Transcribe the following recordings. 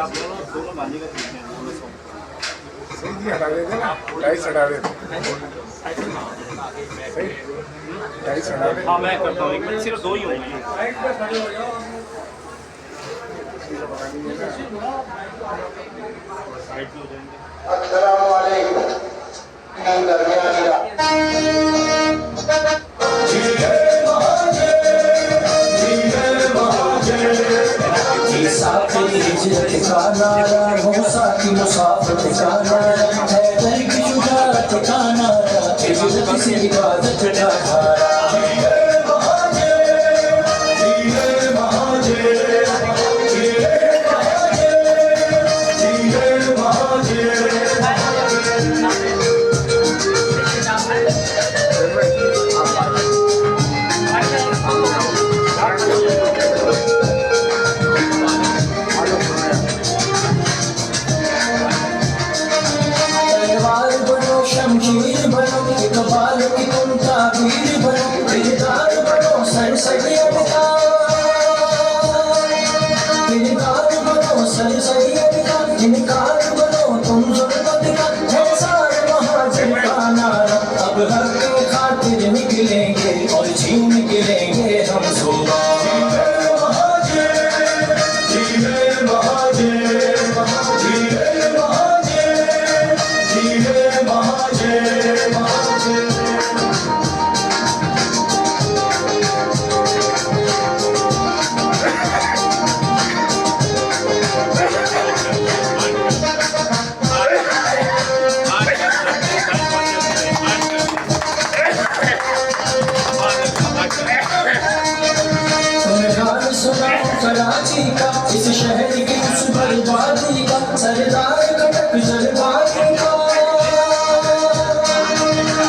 दोनों मानी का ठीक है, दोनों सॉन्ग सही जी हटा देते ना, टाइस हटा देते सही, टाइस हटा देते। हाँ मैं करता हूँ, एक मिनट सिर्फ दो ही होंगे। अस्सलाम वालेकुम हिजरत का नारा हो साथी मुसाफिर का नारा है दर की शुजाअत का नारा हिजरत से इबादत का धारा शमशीर बनो इकबाल की तुम ताबीर बनो दिलदार बनो सर सैयद का दिलदार बनो सर सैयद का इनकार बनो तुम जुल्मत का है सारे महाजिर का नारा अब हक की खातिर निकलेंगे और छीन निकलेंगे हम सुबह कराची का इस शहर की उस बर्बादी का सरदार खटक जलवादी का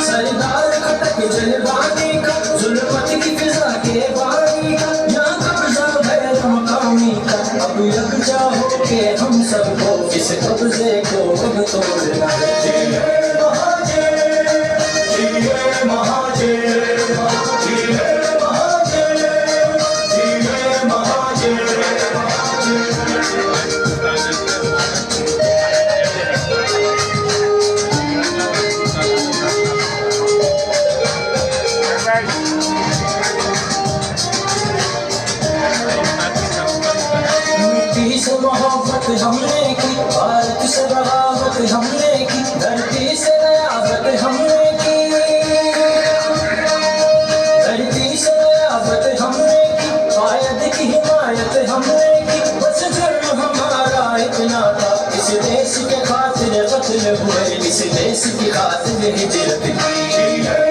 सरदार खटक जलवादी का जुल्मत की फिजा के बानी का यहाँ कब्जा भैर मकामी का अब यकजा होके हम सबको इस कब्जे को अब तोड़ना है मोहब्बत हमने की भारत से बगावत हमने की धरती से नयाबत हमने की धरती से नयाबत हमने की कायद की हिमायत हमने की बस जुर्म हमारा इतना था इस देश के खातिर कत्ल हुए इस देश की खातिर हिजरत की